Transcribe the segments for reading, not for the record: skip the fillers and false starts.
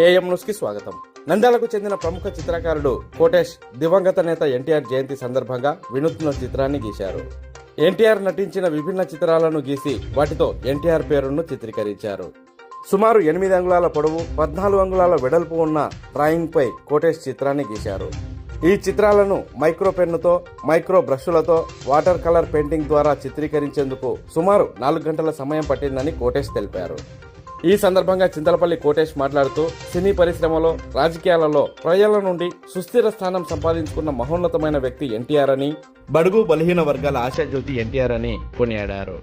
AM news కి స్వాగతం. నంద్యాలకు చెందిన ప్రముఖ చిత్రకారుడు కోటేష్ దివంగత నేత ఎన్టీఆర్ జయంతి సందర్భంగా వినూత్న చిత్రాన్ని గీశారు. ఎన్టీఆర్ నటించిన విభిన్న చిత్రాలను గీసి వాటితో ఎన్టీఆర్ పేరును చిత్రీకరించారు. సుమారు 8 అంగుళాల పొడవు, 14 అంగుళాల వెడల్పు ఉన్న డ్రాయింగ్ పై కోటేష్ చిత్రాన్ని గీశారు. ఈ చిత్రాలను మైక్రో పెన్నుతో, మైక్రో బ్రష్లతో, వాటర్ కలర్ పెయింటింగ్ ద్వారా చిత్రీకరించేందుకు సుమారు 4 గంటల సమయం పట్టిందని కోటేష్ తెలిపారు. ఈ సందర్భంగా చింతలపల్లి కోటేష్ మాట్లాడుతూ సినీ పరిశ్రమలో, రాజకీయాలలో ప్రజల నుండి సుస్థిర స్థానం సంపాదించుకున్న మహోన్నతమైన వ్యక్తి ఎన్టీఆర్ అని, బడుగు బలహీన వర్గాల ఆశాజ్యోతి ఎన్టీఆర్ అని కొనియాడారు.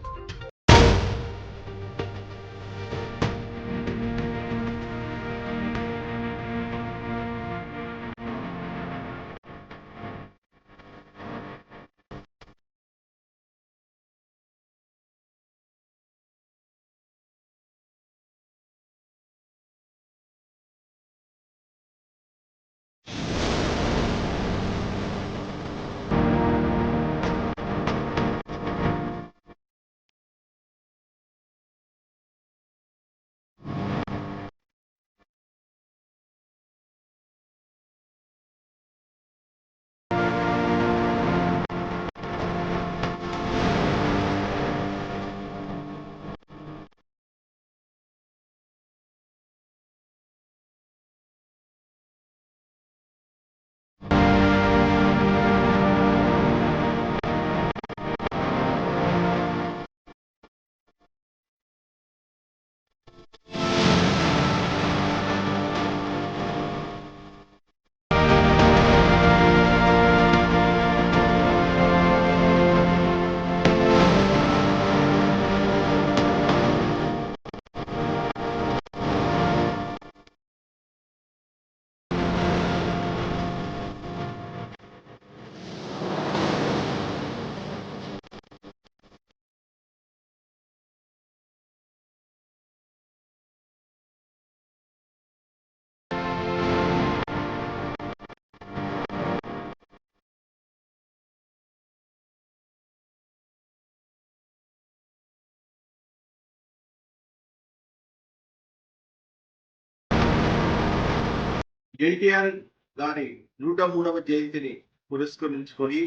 ఎన్టీఆర్ గారి 103వ జయంతిని పురస్కరించుకొని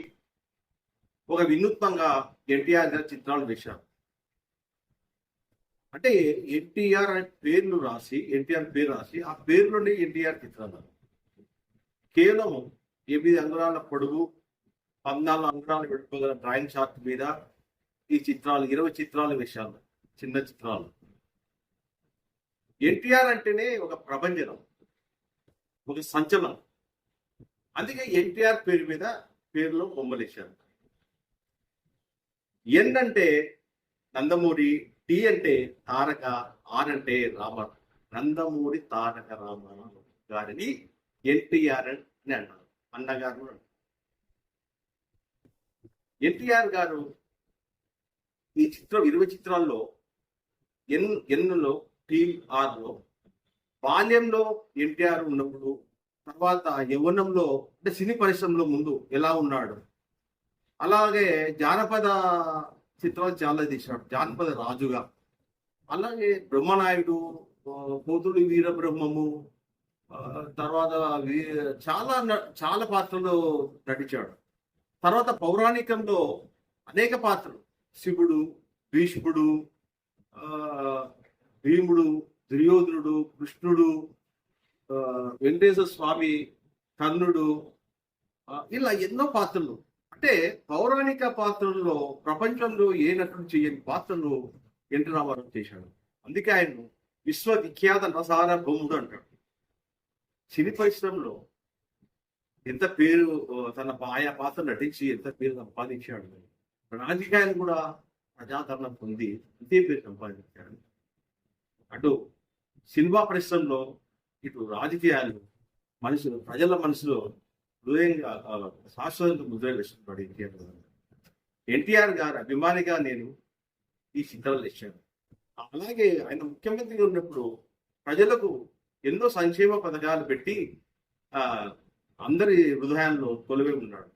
ఒక వినూత్నంగా ఎన్టీఆర్ గారి చిత్రాలు వేశారు. అంటే ఎన్టీఆర్ అనే పేర్లు రాసి, ఎన్టీఆర్ పేరు రాసి ఆ పేరులోనే ఎన్టీఆర్ చిత్రాలు కేవలం 8 అంగుళాల పొడుగు, 14 అంగుళాల వెడల్పు గల డ్రాయింగ్ షార్ట్ మీద ఈ చిత్రాలు 20 చిత్రాలు వేశారు. చిన్న చిత్రాలు. ఎన్టీఆర్ అంటేనే ఒక ప్రభంజనం, ఒక సంచలనం. అందుకే ఎన్టీఆర్ పేరు మీద పేరులో బొమ్మలేశారు. ఎన్ అంటే నందమూరి, టి అంటే తారక, ఆర్ అంటే రామ. నందమూరి తారక రామారావు గారిని ఎన్టీఆర్ అని అన్నారు. అన్నగారు. ఎన్టీఆర్ గారు ఈ చిత్రం 20 చిత్రాల్లో ఎన్నులో, టిఆర్లో బాల్యంలో ఎన్టీఆర్ ఉన్నప్పుడు, తర్వాత యవ్వనంలో అంటే సినీ పరిశ్రమలో ముందు ఎలా ఉన్నాడు, అలాగే జానపద చిత్రాలు చాలా తీశాడు, జానపద రాజుగా. అలాగే బ్రహ్మనాయుడు, పోతుడి వీరబ్రహ్మము, తర్వాత చాలా పాత్రలు నటించాడు. తర్వాత పౌరాణికంలో అనేక పాత్రలు, శివుడు, భీష్ముడు, భీముడు, దుర్యోధనుడు, కృష్ణుడు, వెంకటేశ్వర స్వామి, కర్ణుడు, ఇలా ఎన్నో పాత్రలు. అంటే పౌరాణిక పాత్రల్లో ప్రపంచంలో ఏ నటుడు చేయని పాత్రలు ఎన్టీ రామారావు చేశాడు. అందుకే ఆయన విశ్వవిఖ్యాత నసార భౌముడు అంటాడు. సినీ పరిశ్రమలో ఎంత పేరు, తన ఆయా పాత్ర నటించి ఎంత పేరు సంపాదించాడు. రాజకీయాలు కూడా ప్రజాదరణ పొంది అంతే పేరు సంపాదించాడు. అటు సినిమా పరిశ్రమలో, ఇటు రాజకీయాలు, ప్రజల మనసులో హృదయంగా శాశ్వతంగా ముద్ర వేస్తున్నాడు ఎన్టీఆర్ గారు. ఎన్టీఆర్ గారు అభిమానిగా నేను ఈ చిత్రాలు ఇచ్చాను. అలాగే ఆయన ముఖ్యమంత్రిగా ఉన్నప్పుడు ప్రజలకు ఎన్నో సంక్షేమ పథకాలు పెట్టి అందరి హృదయాల్లో కొలువై ఉన్నాడు.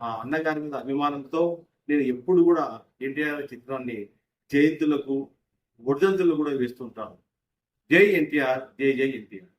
ఆ అన్నగారి మీద అభిమానంతో నేను ఎప్పుడు కూడా ఎన్టీఆర్ చిత్రాన్ని జయంతులకు, వర్ధంతులు కూడా వేస్తుంటాను. జై ఎన్టీఆర్, జై జై ఎన్టీఆర్.